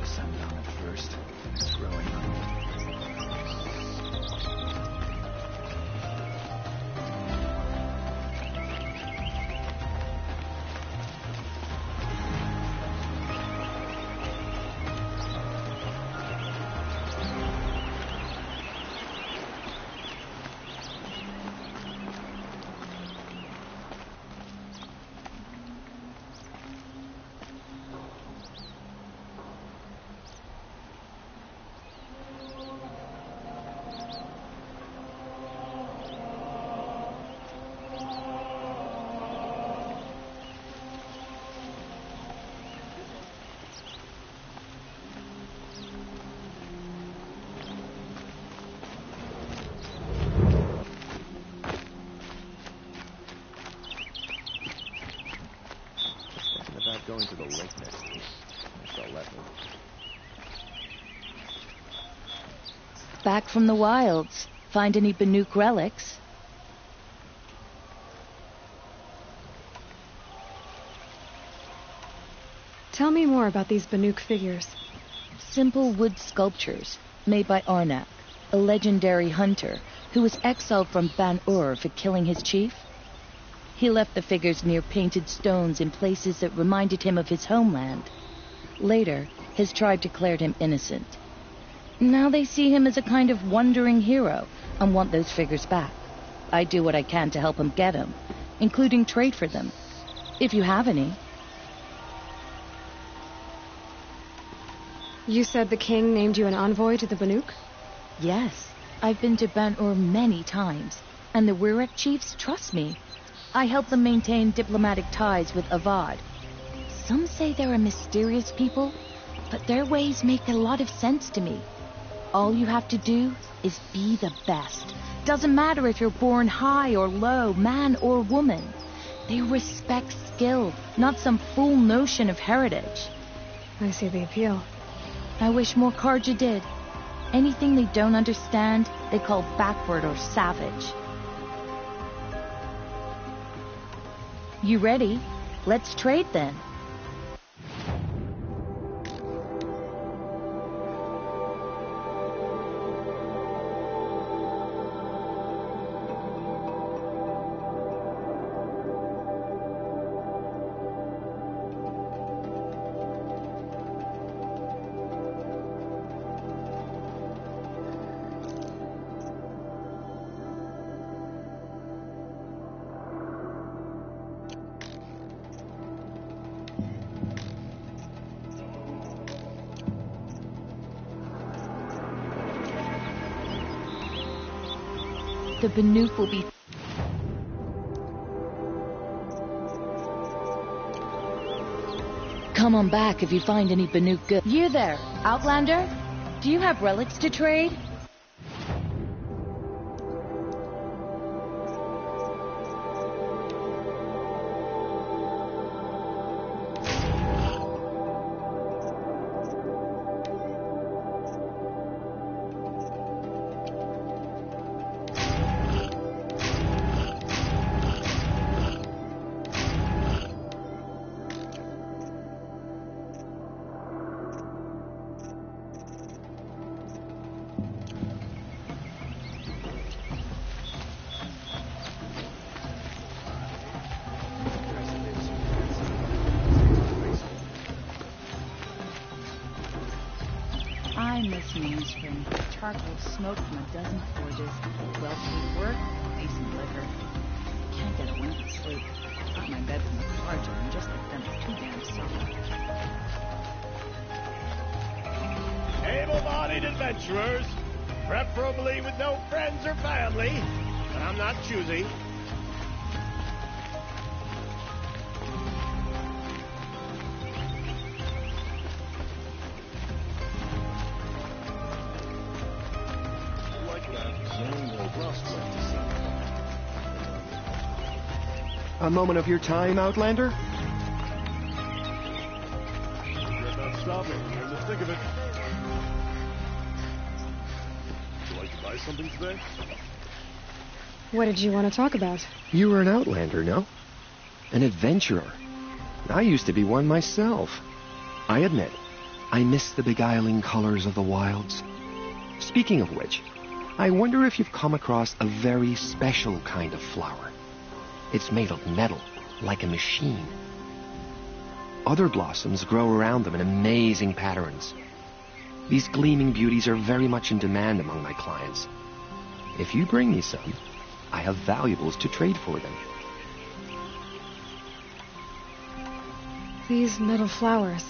Sundown at first, and it's growing on me. Going to the lake next week. If they'll let me. Back from the wilds. Find any Banuk relics? Tell me more about these Banuk figures. Simple wood sculptures made by Arnak, a legendary hunter who was exiled from Ban-Ur for killing his chief. He left the figures near painted stones in places that reminded him of his homeland. Later, his tribe declared him innocent. Now they see him as a kind of wandering hero and want those figures back. I do what I can to help him get them, including trade for them, if you have any. You said the king named you an envoy to the Banuk? Yes, I've been to Ban-Ur many times, and the Wirek chiefs trust me. I help them maintain diplomatic ties with Avad. Some say they're a mysterious people, but their ways make a lot of sense to me. All you have to do is be the best. Doesn't matter if you're born high or low, man or woman. They respect skill, not some fool notion of heritage. I see the appeal. I wish more Karja did. Anything they don't understand, they call backward or savage. You ready? Let's trade then. The Banuk will be... Come on back if you find any Banuk good. You there, Outlander? Do you have relics to trade? I miss Main Spring. Charcoal smoke from a dozen forges, well-paid work, decent liquor. Can't get a wink of sleep. Got my bed from the Karja and just like them too damn soft. Able-bodied adventurers, preferably with no friends or family, but I'm not choosy. A moment of your time, Outlander? You're not stopping. Come to think of it. Would you like to buy something today? What did you want to talk about? You were an Outlander, no? An adventurer. I used to be one myself. I admit, I miss the beguiling colors of the wilds. Speaking of which, I wonder if you've come across a very special kind of flower. It's made of metal, like a machine. Other blossoms grow around them in amazing patterns. These gleaming beauties are very much in demand among my clients. If you bring me some, I have valuables to trade for them. These metal flowers,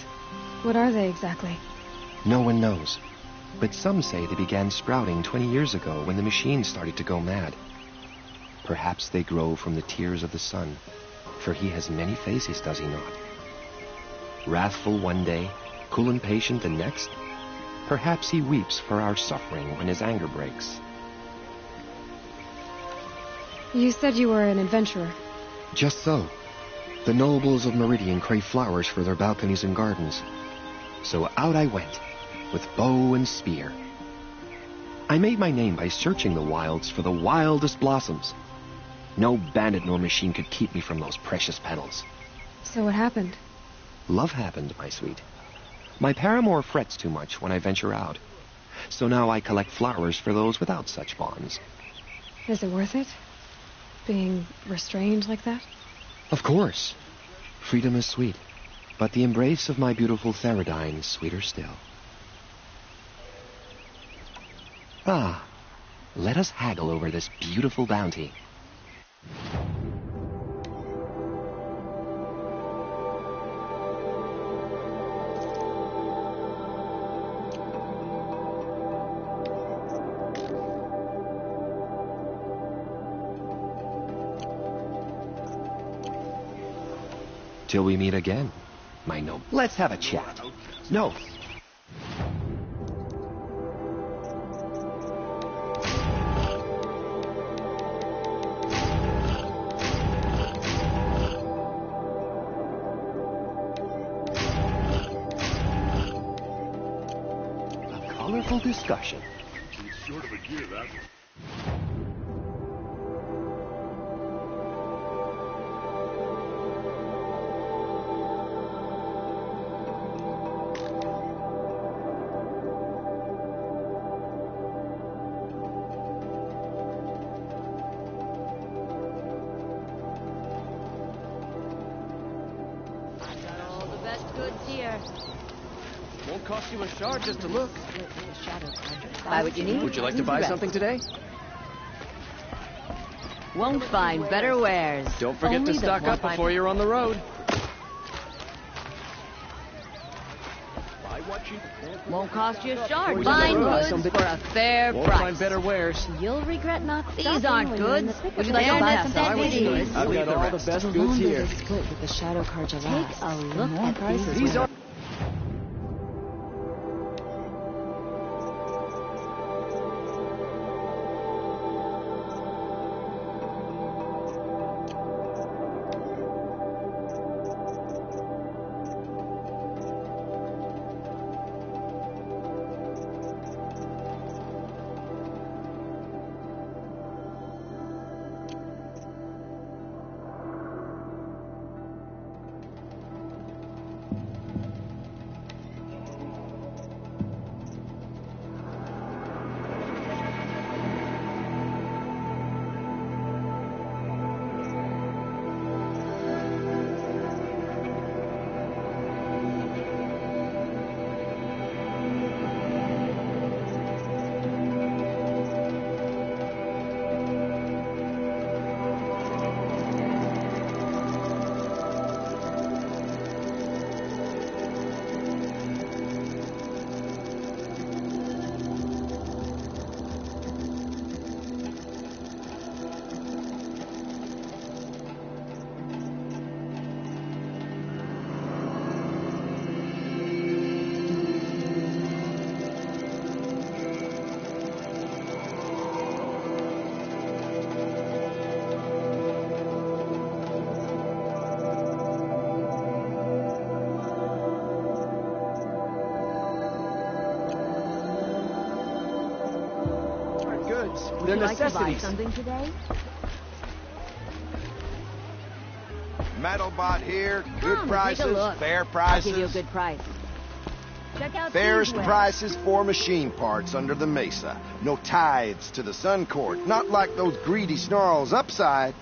what are they exactly? No one knows, but some say they began sprouting 20 years ago when the machine started to go mad. Perhaps they grow from the tears of the sun, for he has many faces, does he not? Wrathful one day, cool and patient the next. Perhaps he weeps for our suffering when his anger breaks. You said you were an adventurer. Just so. The nobles of Meridian crave flowers for their balconies and gardens. So out I went, with bow and spear. I made my name by searching the wilds for the wildest blossoms. No bandit nor machine could keep me from those precious petals. So what happened? Love happened, my sweet. My paramour frets too much when I venture out. So now I collect flowers for those without such bonds. Is it worth it? Being restrained like that? Of course. Freedom is sweet. But the embrace of my beautiful Theridine is sweeter still. Ah, let us haggle over this beautiful bounty. Till we meet again, my noble. Let's have a chat. No. A colorful discussion. It's sort of a gear, that. Won't cost you a shard just to look. Buy what you need. Would you like to buy something today? Won't find better wares. Don't forget to stock up before you're on the road. Won't cost you a shard. Would you like Find to buy goods something? for a fair Won't price. find better wares. You'll regret not These stopping aren't when you're in goods. the thick Would you of like it. to buy some Buy bad these. goods? I've got all the best goods here. Split with the shadow cards of Take us. a look More at prices. These are... They're Would you like to buy necessities. something today? Metal bot here, good Come, prices, take a look. fair I'll prices. give you a good price. Check out Fairest Speedway. prices for machine parts under the mesa. No tithes to the Sun Court, not like those greedy snarls upside.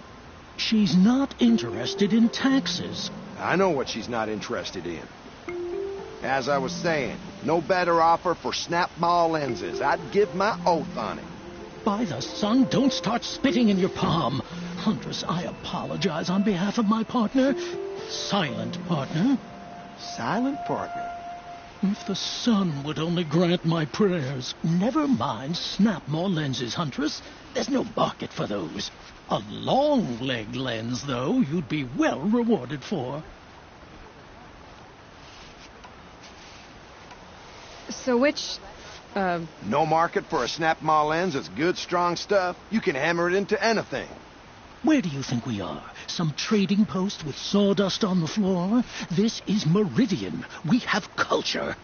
She's not interested in taxes. I know what she's not interested in. As I was saying, no better offer for snap-ball lenses. I'd give my oath on it. By the sun, don't start spitting in your palm. Huntress, I apologize on behalf of my partner. Silent partner. Silent partner? If the sun would only grant my prayers. Never mind snap more lenses, Huntress. There's no market for those. A long leg lens, though, you'd be well rewarded for. So which, No market for a snap-maw lens that's good, strong stuff. You can hammer it into anything. Where do you think we are? Some trading post with sawdust on the floor? This is Meridian. We have culture.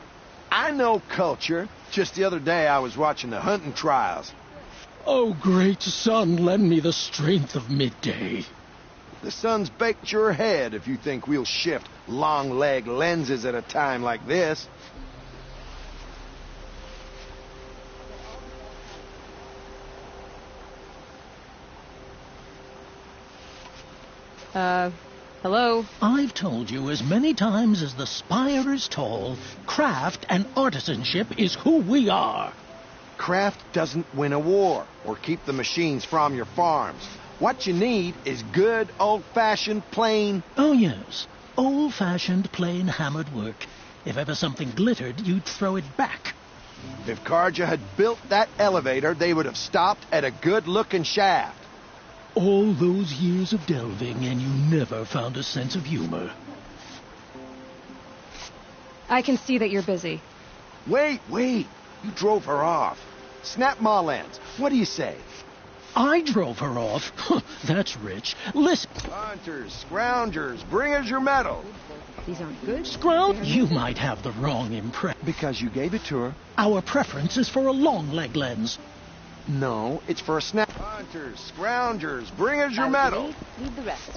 I know culture. Just the other day I was watching the hunting trials. Oh, great sun, lend me the strength of midday. The sun's baked your head if you think we'll shift long-leg lenses at a time like this. hello? I've told you as many times as the spire is tall, craft and artisanship is who we are. Craft doesn't win a war or keep the machines from your farms. What you need is good, old-fashioned, plain... Oh, yes. Old-fashioned, plain hammered work. If ever something glittered, you'd throw it back. If Karja had built that elevator, they would have stopped at a good-looking shaft. All those years of delving, and you never found a sense of humor. I can see that you're busy. Wait. You drove her off. Snap Ma lens. What do you say? I drove her off. That's rich. Listen. Hunters, scroungers, bring us your medal. These aren't good. Scrout, you might have the wrong impression. Because you gave it to her. Our preference is for a long leg lens. No, it's for a snap. Hunters, scroungers, bring us your medal. Leave the rest.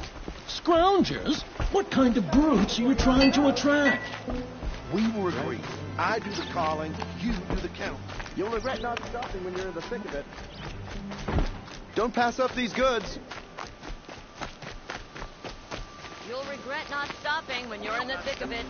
Scroungers? What kind of brutes are you trying to attract? We will agree. I do the calling, you do the count. You'll regret not stopping when you're in the thick of it. Don't pass up these goods. You'll regret not stopping when you're in the thick of it.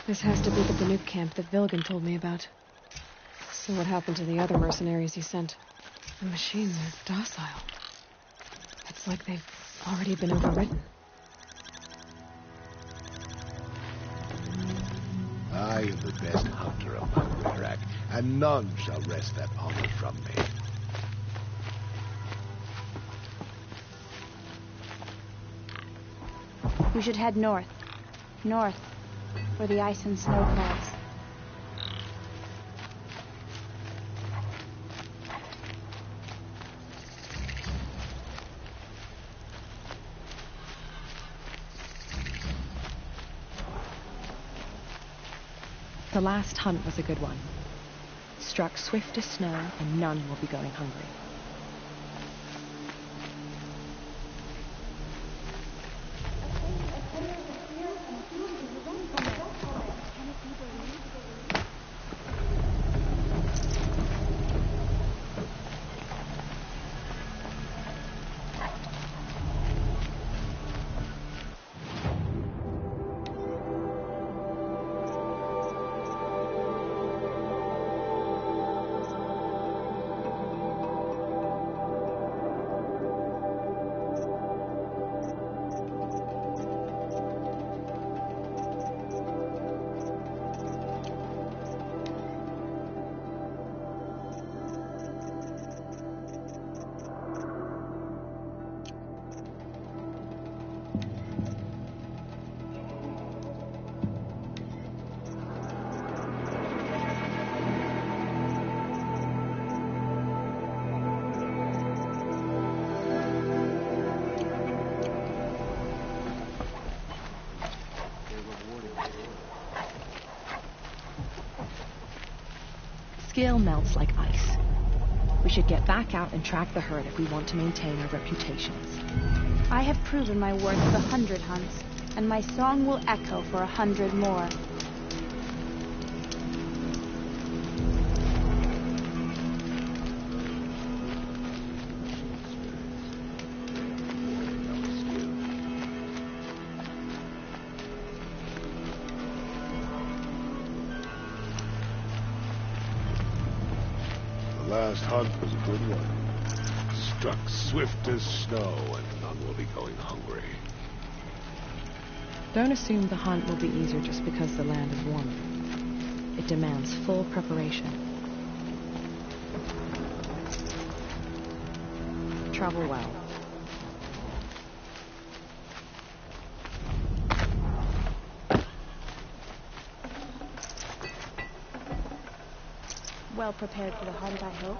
This has to be the Banuk camp that Vilgan told me about. So what happened to the other mercenaries he sent? The machines are docile. It's like they've already been overridden. I am the best hunter of my Werak, and none shall wrest that honor from me. We should head north. North, where the ice and snow falls. The last hunt was a good one. Struck swift as snow, and none will be going hungry. Skill melts like ice. We should get back out and track the herd if we want to maintain our reputations. I have proven my worth with 100 hunts, and my song will echo for 100 more. Last hunt was a good one. Struck swift as snow, and none will be going hungry. Don't assume the hunt will be easier just because the land is warmer. It demands full preparation. Travel well. Well prepared for the hunt, I hope.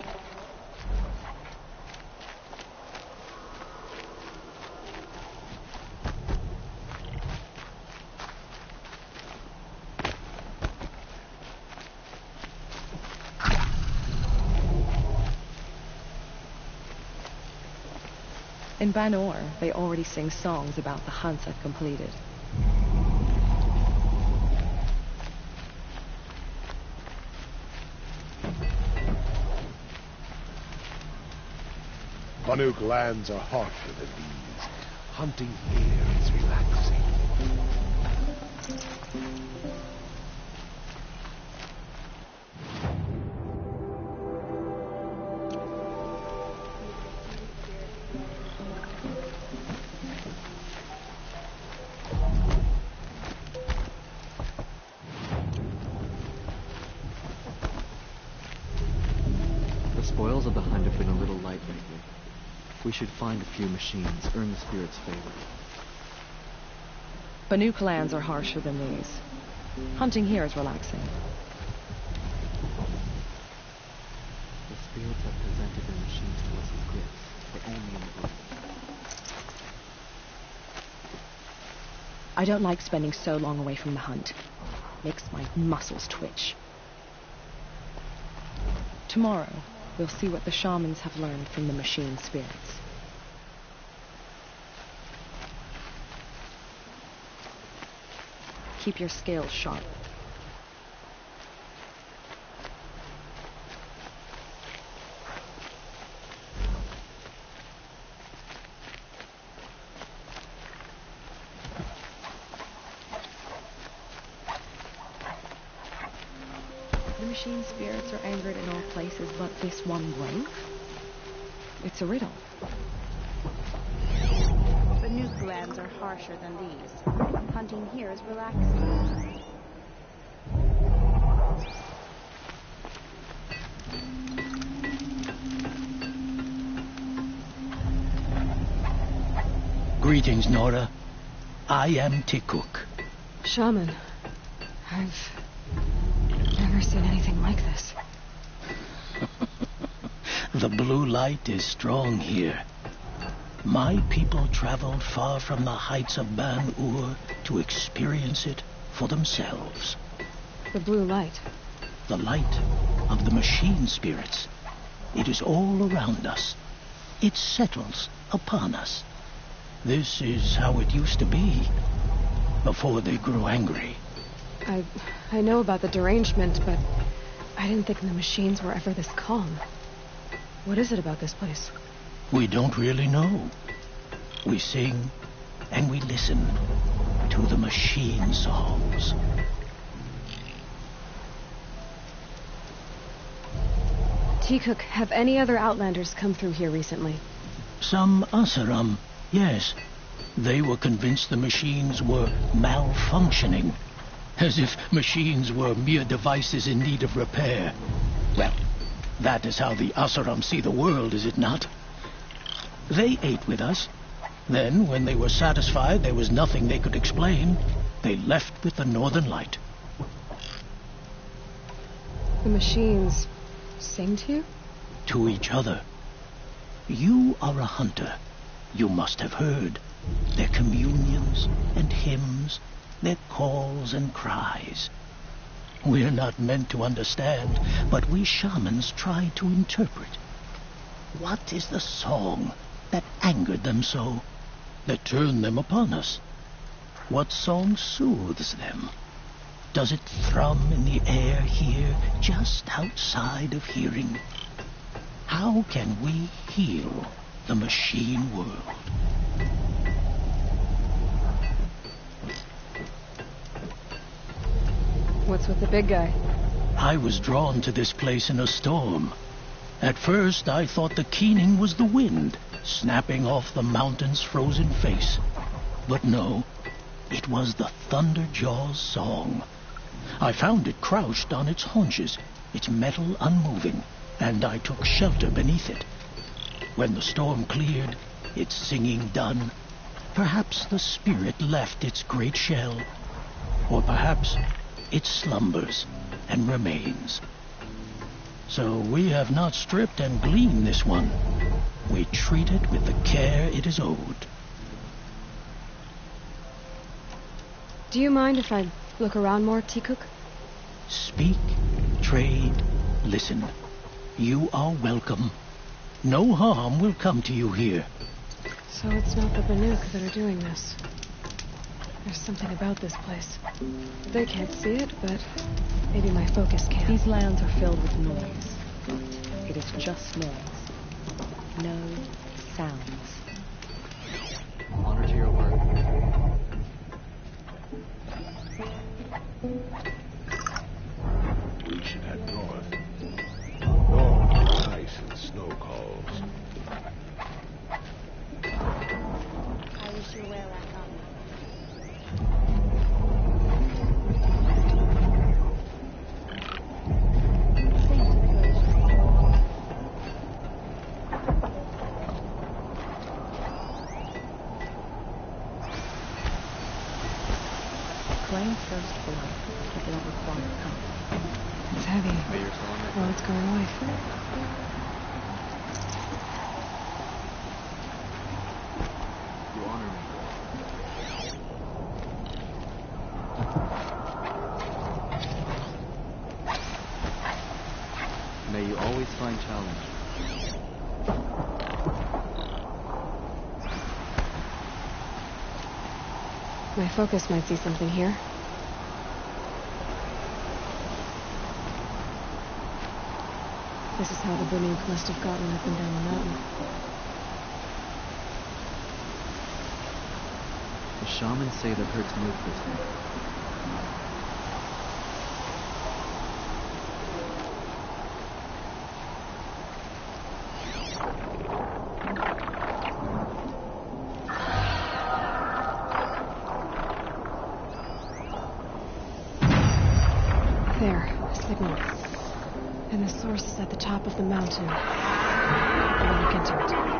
In Banor, they already sing songs about the hunts I've completed. Banuk lands are harsher than these. Hunting here is relaxing. The spoils of the hunt have been a little light lately. We should find a few machines, earn the spirit's favor. Banuk lands are harsher than these. Hunting here is relaxing. The spirits have presented their machines to us as gifts, but only in the group. I don't like spending so long away from the hunt. Makes my muscles twitch. Tomorrow, we'll see what the shamans have learned from the machine spirits. Keep your scales sharp. machine spirits are angered in all places but this one grove? It's a riddle. The nuke lands are harsher than these. Hunting here is relaxing. Greetings, Nora. I am Tikuk. Shaman, I've never seen anything like this. The blue light is strong here. My people traveled far from the heights of Ban-Ur to experience it for themselves. The blue light. The light of the machine spirits. It is all around us. It settles upon us. This is how it used to be, before they grew angry. I know about the derangement, but I didn't think the machines were ever this calm. What is it about this place? We don't really know. We sing and we listen to the machine songs. Tikuk, have any other Outlanders come through here recently? Some Asaram, yes. They were convinced the machines were malfunctioning, as if machines were mere devices in need of repair. Well, that is how the Asaram see the world, is it not? They ate with us. Then, when they were satisfied there was nothing they could explain, they left with the Northern Light. The machines sing to you? To each other. You are a hunter. You must have heard their communions and hymns, their calls and cries. We're not meant to understand, but we shamans try to interpret. What is the song that angered them so, that turned them upon us? What song soothes them? Does it thrum in the air here, just outside of hearing? How can we heal the machine world? What's with the big guy? I was drawn to this place in a storm. At first I thought the keening was the wind, snapping off the mountain's frozen face. But no, it was the Thunderjaw's song. I found it crouched on its haunches, its metal unmoving, and I took shelter beneath it. When the storm cleared, its singing done, perhaps the spirit left its great shell, or perhaps it slumbers and remains. So we have not stripped and gleaned this one. We treat it with the care it is owed. Do you mind if I look around more, Tikuk? Speak, trade, listen. You are welcome. No harm will come to you here. So it's not the Banuk that are doing this. There's something about this place. They can't see it, but maybe my focus can. These lands are filled with noise, but it is just noise. No sounds. Honor to your work. We should head north. North, ice and snow calls. I wish you well, Akami. Claim first blood, but it'll require company. It's heavy. May your soul make Well, it's going away. you honor me. May you always find challenge. My focus might see something here. This is how the Banuk must have gotten up and down the mountain. The shamans say the herds move this way. Signal. And the source is at the top of the mountain. I'll look into it.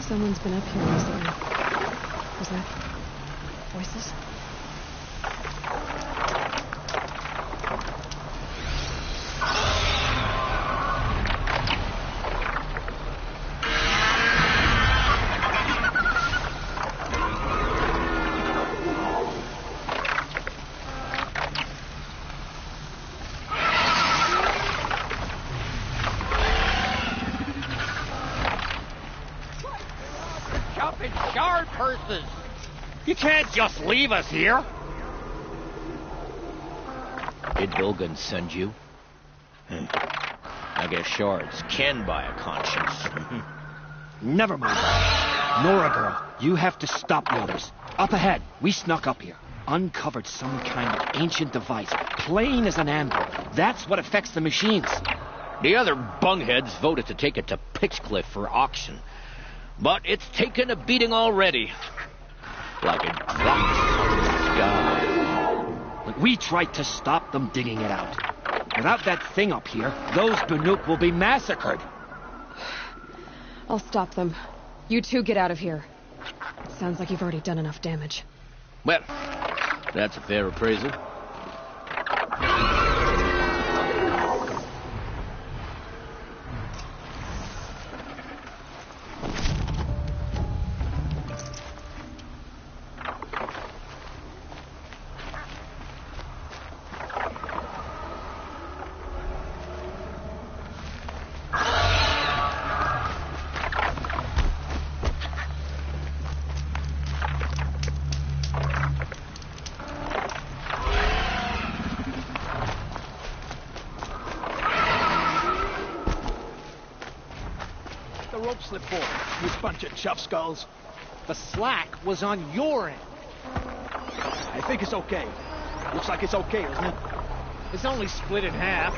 Someone's been up here recently. Was that voices? You can't just leave us here. Did Vilgan send you? I guess shards can buy a conscience. Never mind that. Nora girl, you have to stop the others. Up ahead, we snuck up here. Uncovered some kind of ancient device, plain as an anvil. That's what affects the machines. The other bungheads voted to take it to Pitchcliff for auction. But it's taken a beating already. Like it dropped from the sky. But we tried to stop them digging it out. Without that thing up here, those Banuk will be massacred. I'll stop them. You two get out of here. Sounds like you've already done enough damage. Well, that's a fair appraisal. Slip forward, you bunch of chuff skulls. The slack was on your end. I think it's okay. Looks like it's okay, isn't it? It's only split in half.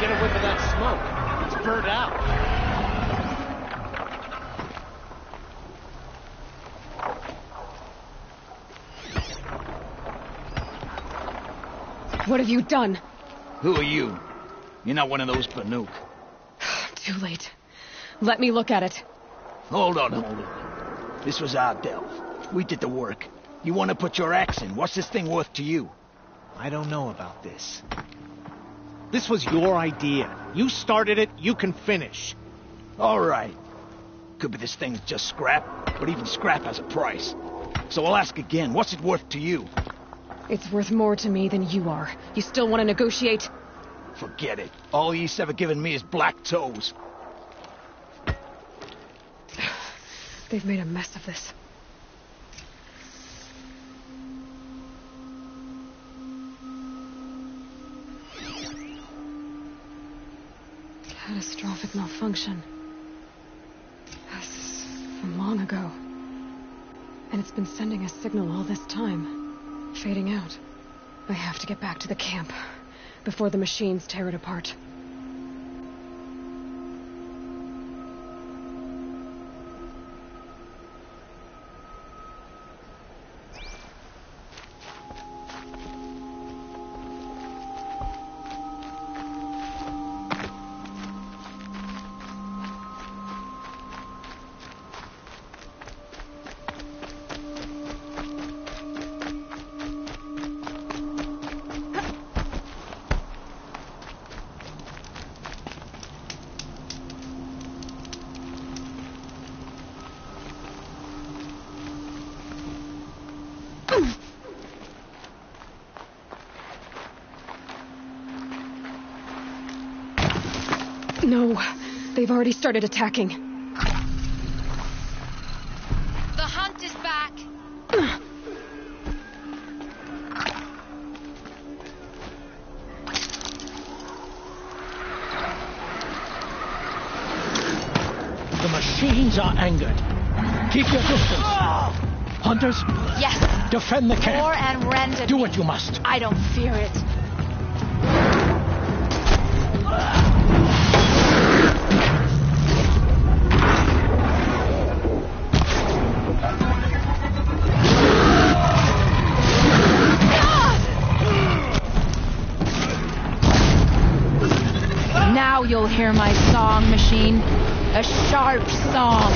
Get a whiff of that smoke. It's burnt out. What have you done? Who are you? You're not one of those Banuk. Too late. Let me look at it. Hold on. This was our delve. We did the work. You want to put your axe in. What's this thing worth to you? I don't know about this. This was your idea. You started it, you can finish. All right. Could be this thing's just scrap, but even scrap has a price. So I'll ask again, what's it worth to you? It's worth more to me than you are. You still want to negotiate? Forget it. All ye's ever given me is black toes. They've made a mess of this. Catastrophic malfunction. This is from long ago. And it's been sending a signal all this time. Fading out. I have to get back to the camp before the machines tear it apart. No, they've already started attacking. The hunt is back. The machines are angered. Keep your distance. Hunters? Yes. Defend the camp. Roar and rend. Do what you must. I don't fear it. Now you'll hear my song, machine. A sharp song.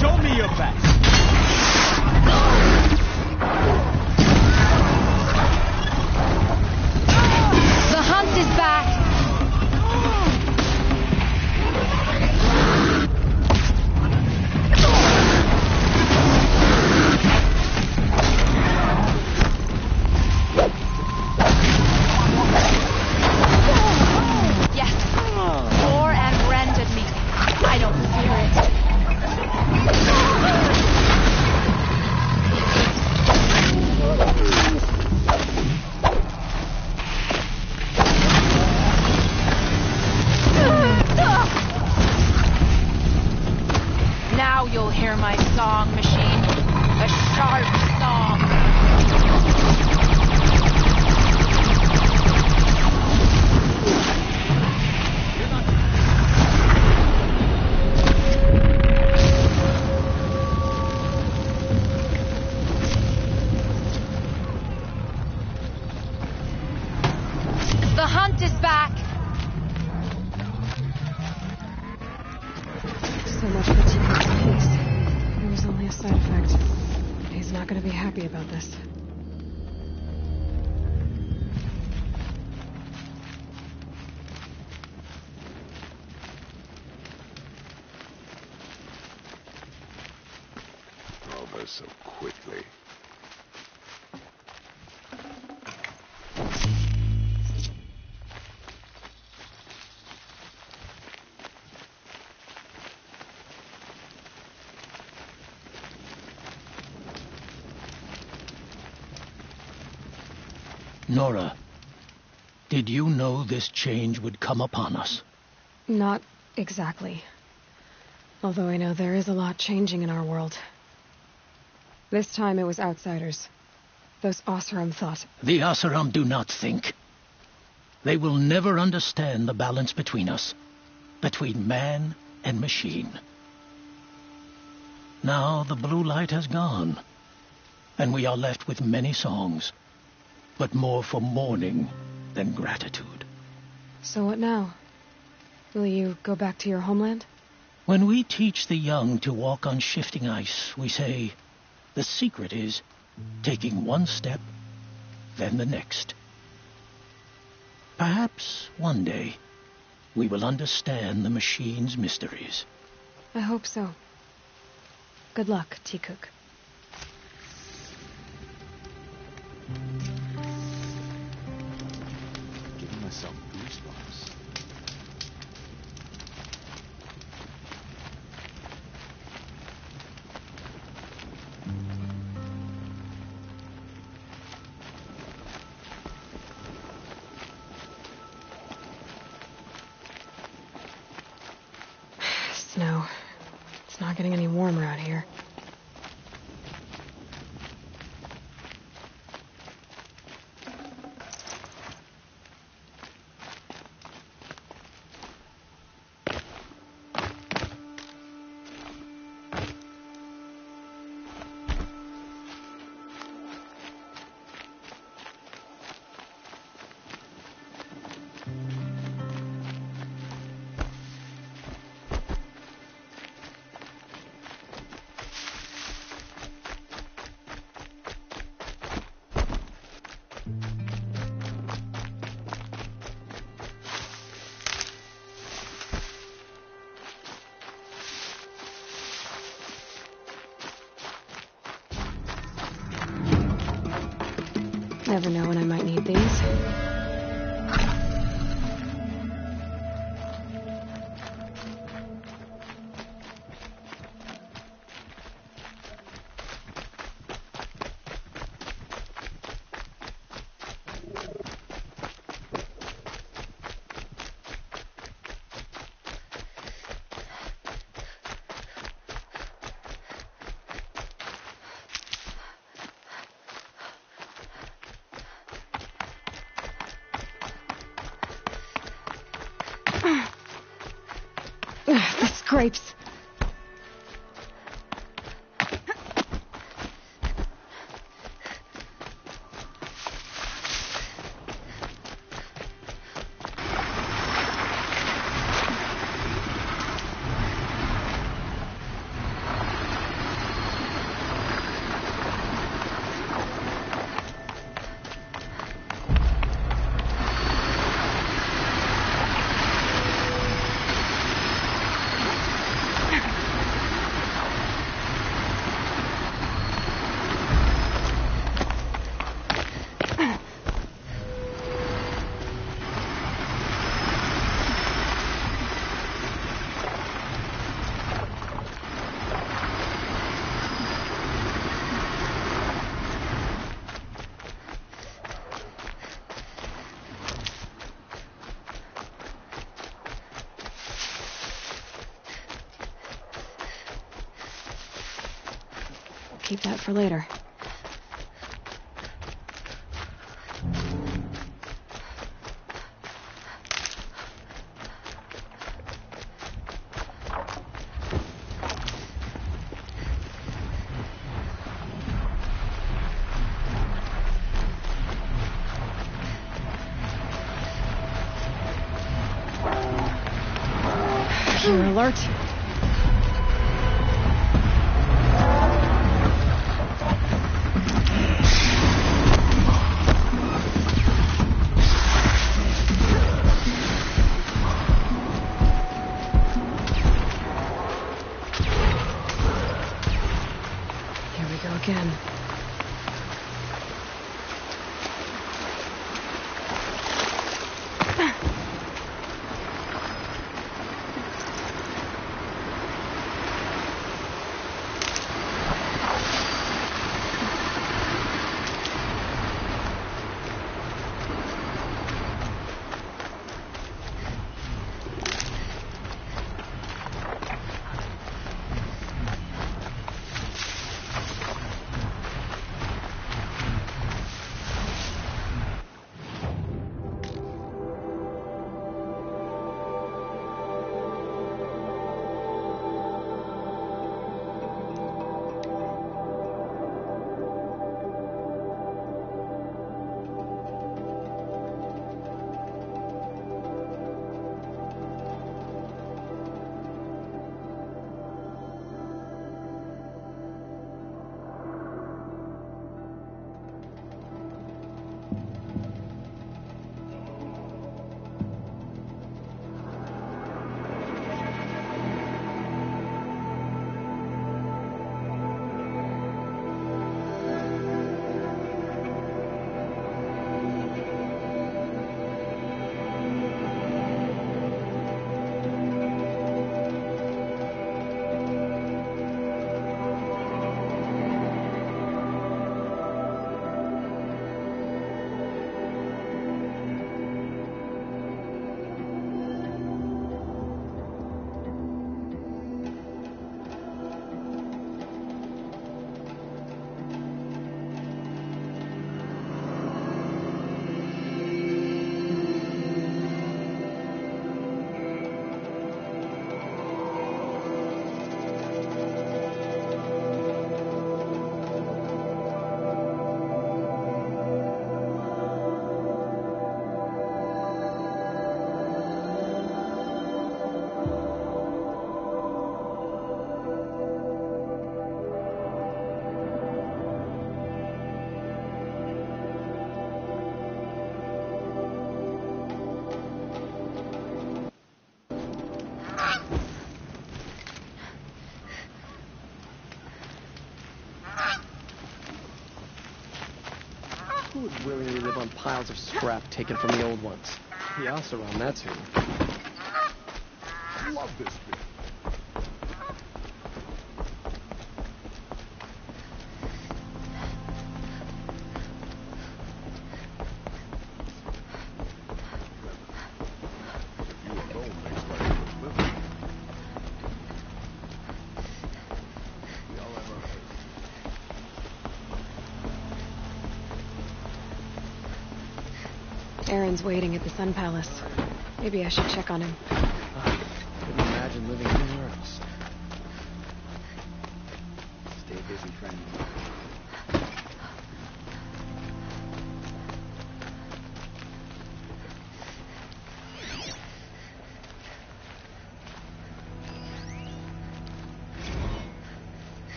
Show me your best. The hunt is back. Now you'll hear my song, machine. A sharp song. The hunt is back. So much for Tina's peace. It was only a side effect. He's not going to be happy about this. Over so quickly. Nora, did you know this change would come upon us? Not exactly. Although I know there is a lot changing in our world. This time it was outsiders. Those Oseram thought. The Oseram do not think. They will never understand the balance between us, between man and machine. Now the blue light has gone, and we are left with many songs, but more for mourning than gratitude. So what now? Will you go back to your homeland? When we teach the young to walk on shifting ice, we say, the secret is taking one step, then the next. Perhaps one day we will understand the machine's mysteries. I hope so. Good luck, T-Cook. Giving myself goosebumps. Snow. It's not getting any warmer out here. Never know when I might need these. The scrapes. Keep that for later. Gear alert. Again. Who would willingly live on piles of scrap taken from the old ones? The Oseram, that's who. Love this bit. Aaron's waiting at the Sun Palace. Maybe I should check on him. Couldn't imagine living anywhere else. Stay busy, friend.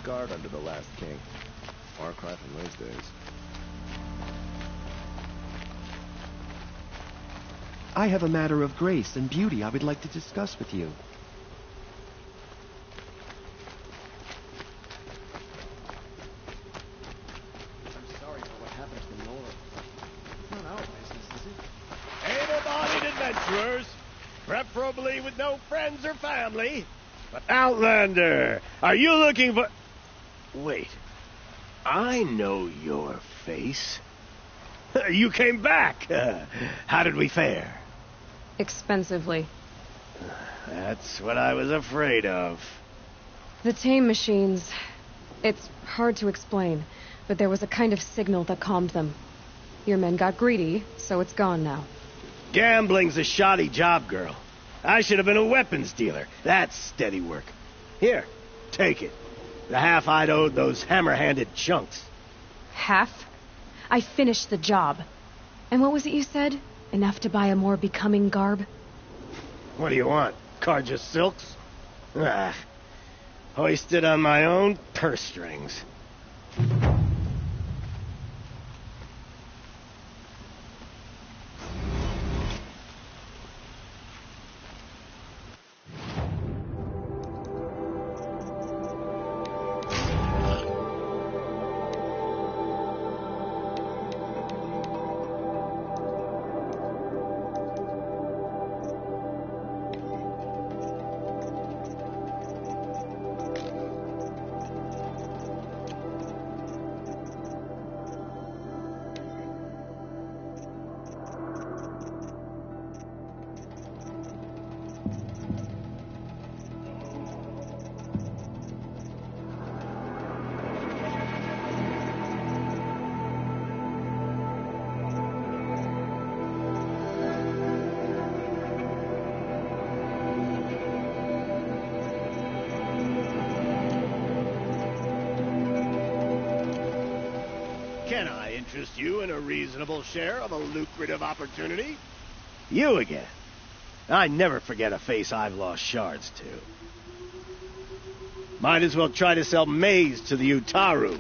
Guard under the last king. Far cry from those days. I have a matter of grace and beauty I would like to discuss with you. I'm sorry for what happened to the Nora. It's not our business, is it? Able-bodied adventurers, preferably with no friends or family. But Outlander, are you looking for... Wait, I know your face. You came back. How did we fare? Expensively. That's what I was afraid of. The tame machines. It's hard to explain, but there was a kind of signal that calmed them. Your men got greedy, so it's gone now. Gambling's a shoddy job, girl. I should have been a weapons dealer. That's steady work. Here, take it. The half I'd owed those hammer-handed chunks. Half? I finished the job. And what was it you said? Enough to buy a more becoming garb? What do you want? Carja silks? Ah, hoisted on my own purse strings. Can I interest you in a reasonable share of a lucrative opportunity? You again. I never forget a face I've lost shards to. Might as well try to sell maize to the Utaru.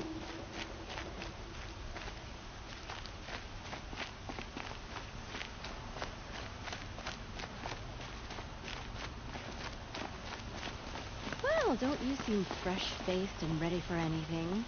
Well, don't you seem fresh-faced and ready for anything?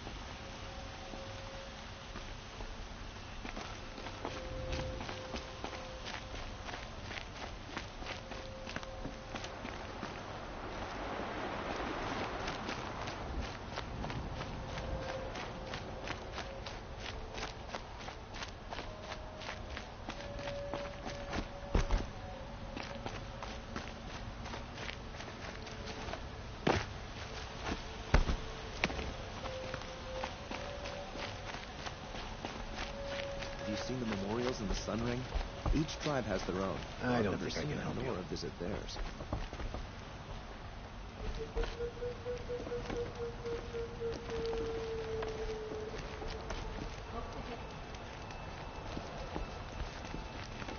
Have you seen the memorials in the Sun Ring? Each tribe has their own. I I've don't never think I seen can help you. Nora visit theirs.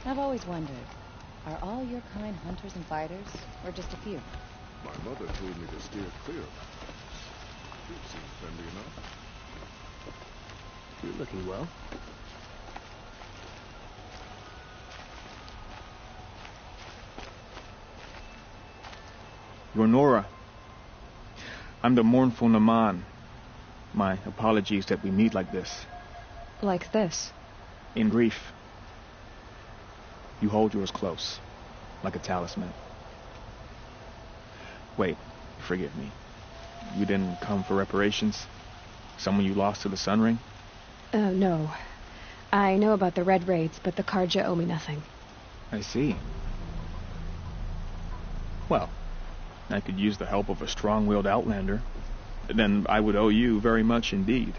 I've always wondered, are all your kind hunters and fighters, or just a few? My mother told me to steer clear of that. You seem friendly enough. You're looking well. You're Nora. I'm the mournful Naman. My apologies that we meet like this. Like this? In grief. You hold yours close, like a talisman. Wait, forgive me. You didn't come for reparations? Someone you lost to the Sun Ring? No. I know about the Red Raids, but the Karja owe me nothing. I see. Well, I could use the help of a strong-willed outlander. Then I would owe you very much indeed.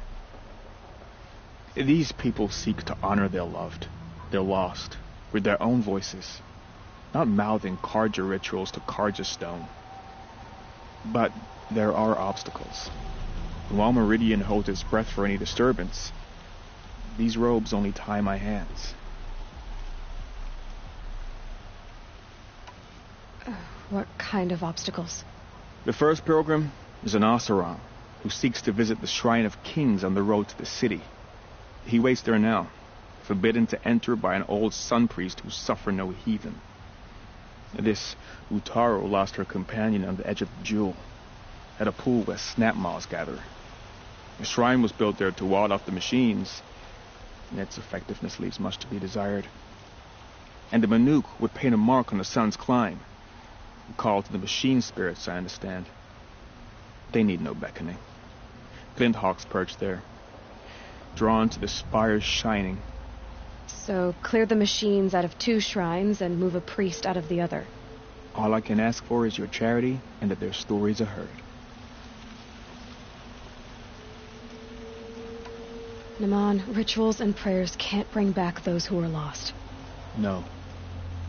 These people seek to honor their loved, their lost, with their own voices, not mouthing Karja rituals to Karja stone. But there are obstacles. While Meridian holds its breath for any disturbance, these robes only tie my hands. What kind of obstacles? The first pilgrim is an Oseram, who seeks to visit the Shrine of Kings on the road to the city. He waits there now, forbidden to enter by an old sun priest who suffer no heathen. This Utaru lost her companion on the edge of the jewel, at a pool where snap moths gather. The shrine was built there to ward off the machines, and its effectiveness leaves much to be desired. And the Manuk would paint a mark on the sun's climb, a call to the machine spirits, I understand. They need no beckoning. Glinthawks perch there, drawn to the spire's shining. So clear the machines out of 2 shrines and move a priest out of the other. All I can ask for is your charity and that their stories are heard. Naman, rituals and prayers can't bring back those who are lost. No,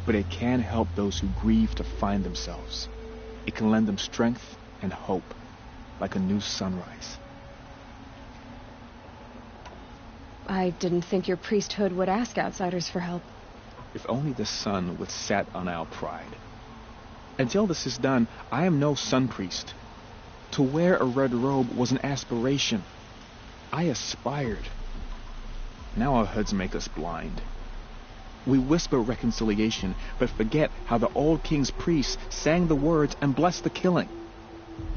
but it can help those who grieve to find themselves. It can lend them strength and hope, like a new sunrise. I didn't think your priesthood would ask outsiders for help. If only the sun would set on our pride. Until this is done, I am no sun priest. To wear a red robe was an aspiration. I aspired. Now our hoods make us blind. We whisper reconciliation, but forget how the old king's priests sang the words and blessed the killing.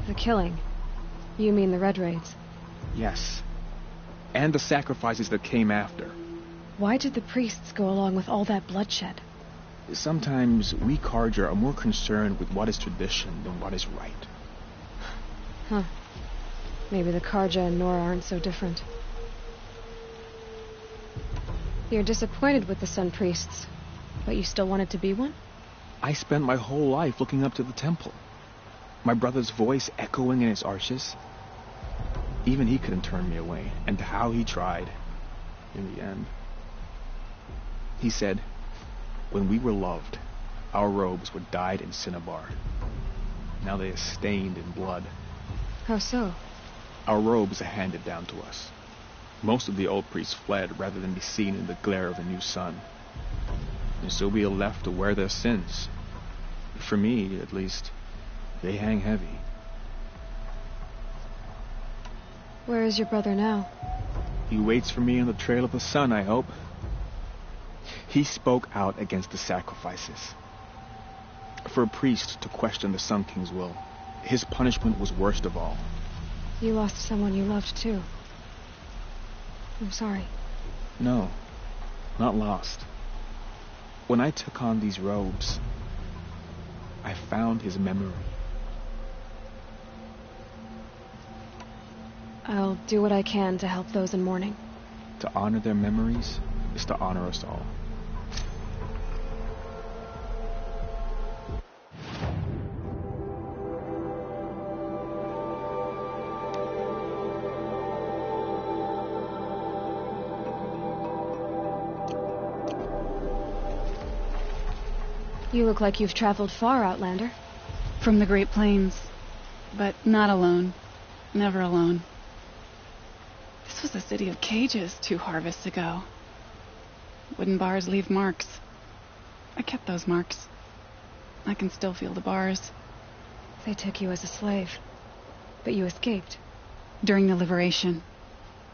The killing? You mean the Red Raids? Yes. And the sacrifices that came after. Why did the priests go along with all that bloodshed? Sometimes we Karja are more concerned with what is tradition than what is right. Huh. Maybe the Karja and Nora aren't so different. You're disappointed with the Sun Priests, but you still wanted to be one? I spent my whole life looking up to the temple. My brother's voice echoing in its arches. Even he couldn't turn me away, and how he tried. In the end. He said, when we were loved, our robes were dyed in cinnabar. Now they are stained in blood. How so? Our robes are handed down to us. Most of the old priests fled rather than be seen in the glare of a new sun. And so we are left to wear their sins. For me, at least, they hang heavy. Where is your brother now? He waits for me on the trail of the sun, I hope. He spoke out against the sacrifices. For a priest to question the Sun King's will, his punishment was worst of all. You lost someone you loved, too. I'm sorry. No, not lost. When I took on these robes, I found his memory. I'll do what I can to help those in mourning. To honor their memories is to honor us all. You look like you've traveled far, Outlander. From the Great Plains. But not alone. Never alone. This was a city of cages 2 harvests ago. Wooden bars leave marks. I kept those marks. I can still feel the bars. They took you as a slave, but you escaped. During the liberation.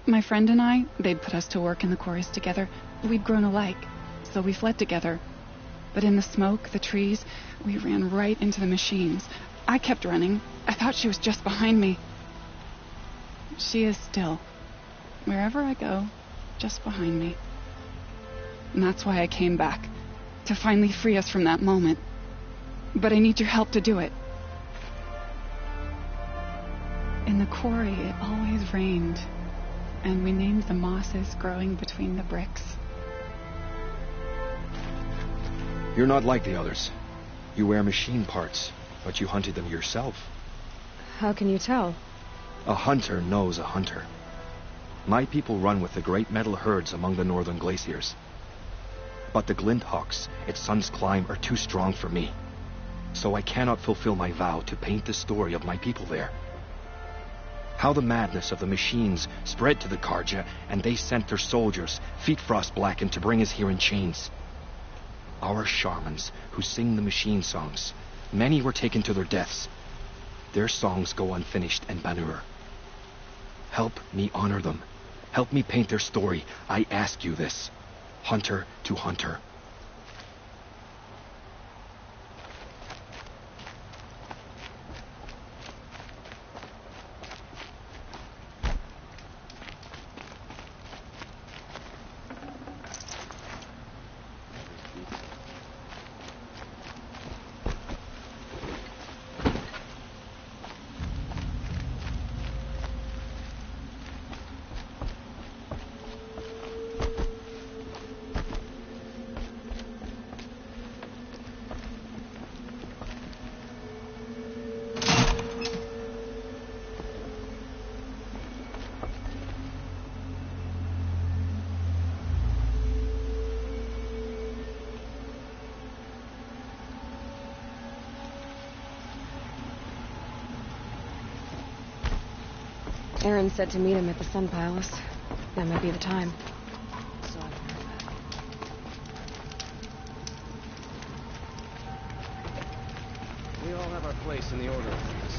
My friend and I, they'd put us to work in the quarries together. We'd grown alike, so we fled together. But in the smoke, the trees, we ran right into the machines. I kept running. I thought she was just behind me. She is still. Wherever I go, just behind me. And that's why I came back. To finally free us from that moment. But I need your help to do it. In the quarry, it always rained. And we named the mosses growing between the bricks. You're not like the others. You wear machine parts, but you hunted them yourself. How can you tell? A hunter knows a hunter. My people run with the great metal herds among the northern glaciers. But the Glinthawks, its sun's climb, are too strong for me. So I cannot fulfill my vow to paint the story of my people there. How the madness of the machines spread to the Karja, and they sent their soldiers, feet frost blackened, to bring us here in chains. Our shamans, who sing the machine songs, many were taken to their deaths. Their songs go unfinished in Banur. Help me honor them. Help me paint their story. I ask you this. Hunter to hunter. Aaron said to meet him at the Sun Palace. That might be the time. We all have our place in the order of things.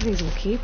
These will keep.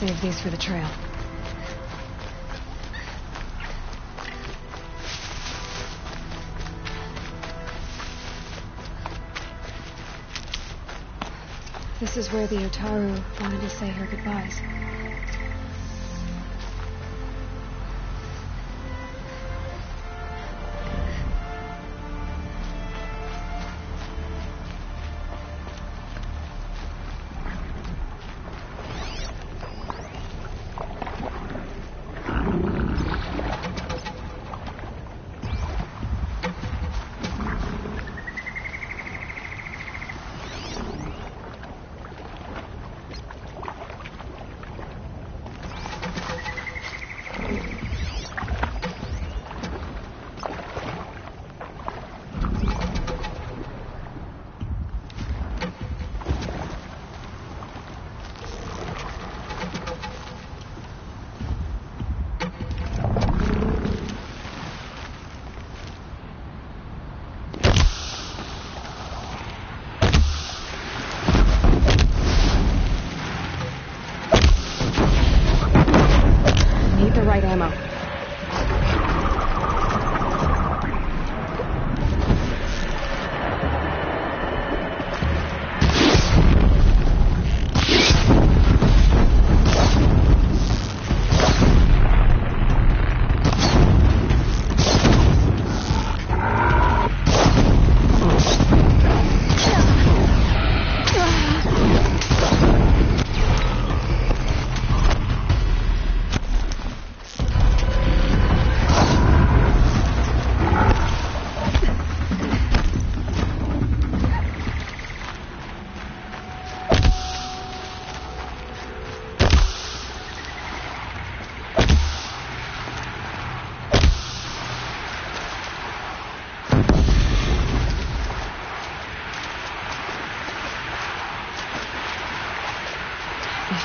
Save these for the trail. This is where the Otaru wanted to say her goodbyes. Ammo.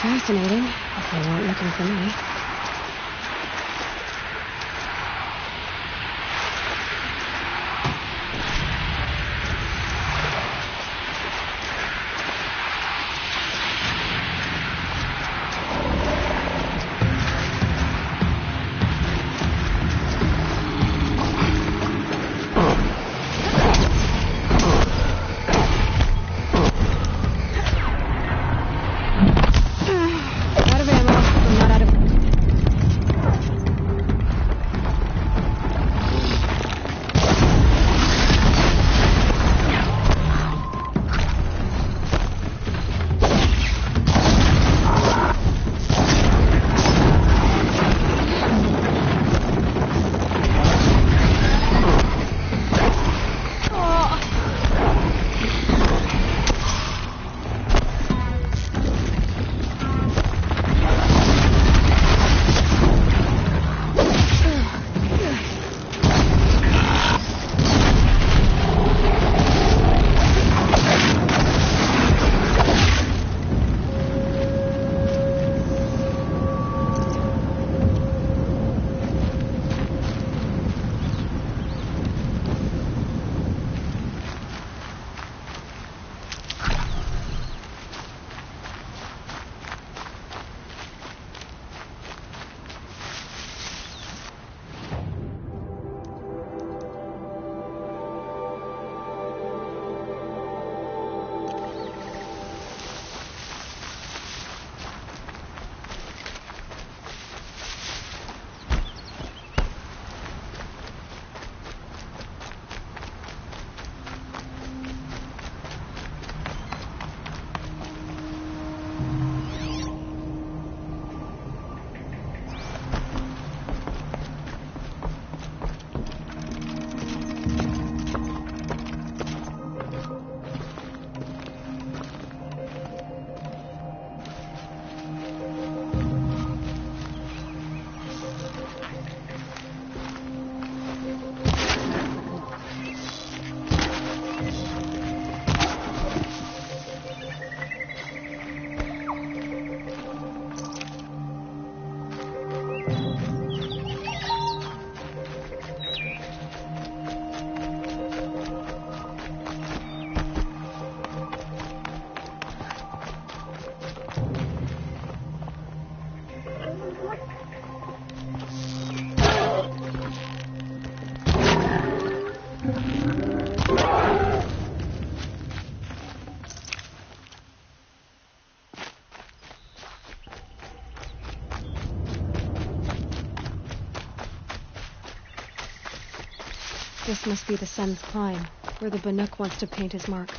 Fascinating, if they weren't looking for me. Out of ammo, but not out of This must be the sun's climb, where the Bannock wants to paint his mark.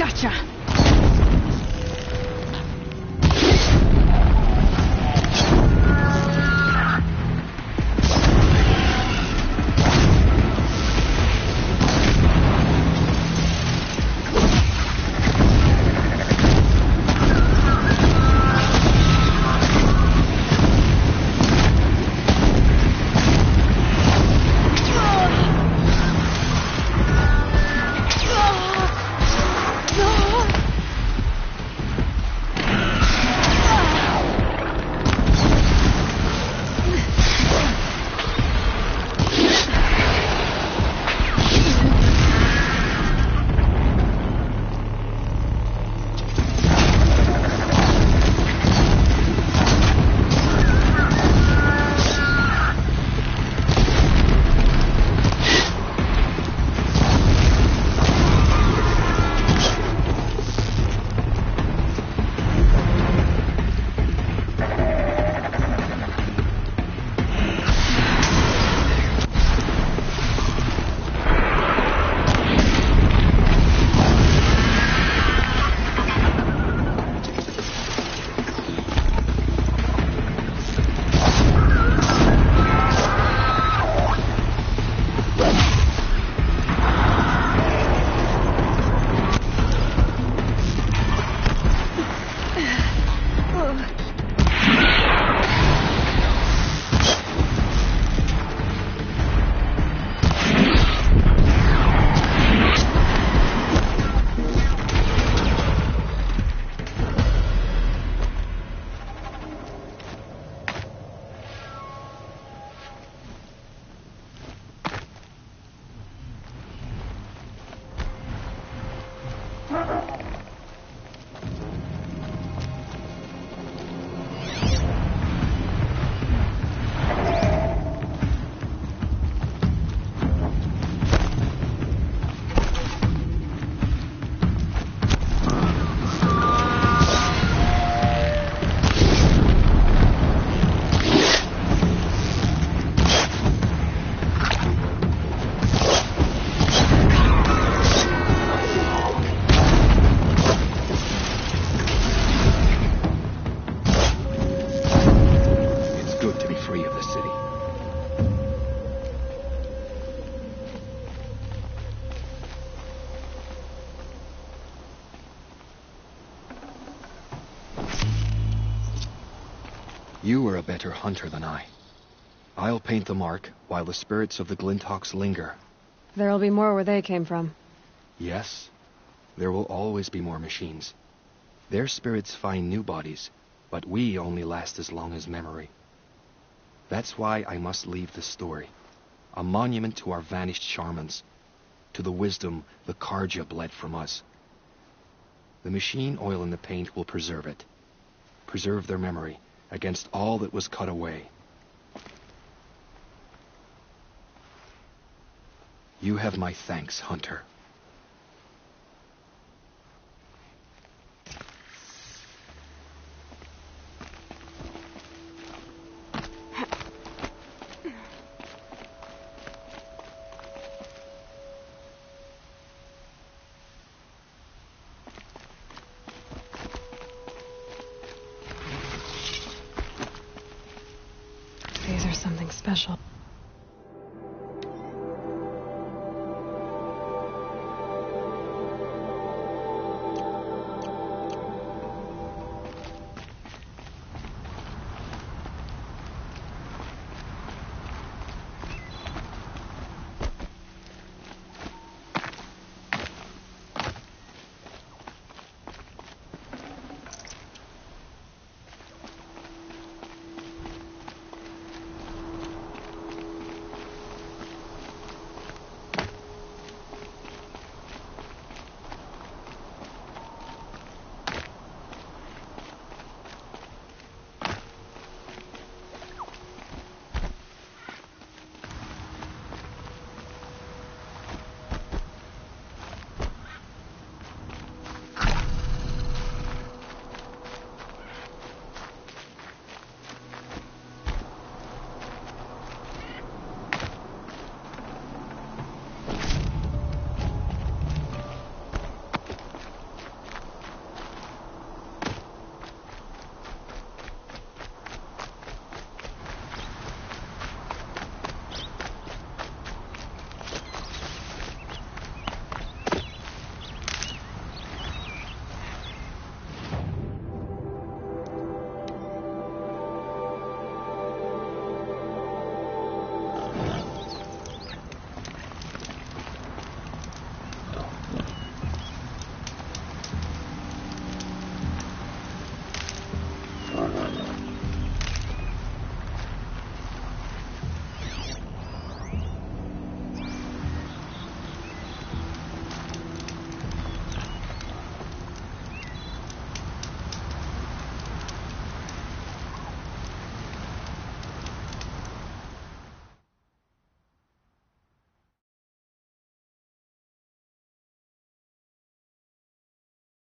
Gotcha! You are a better hunter than I. I'll paint the mark while the spirits of the Glinthawks linger. There'll be more where they came from. Yes, there will always be more machines. Their spirits find new bodies, but we only last as long as memory. That's why I must leave the story. A monument to our vanished shamans, to the wisdom the Karja bled from us. The machine oil in the paint will preserve it. Preserve their memory against all that was cut away. You have my thanks, Hunter. something special.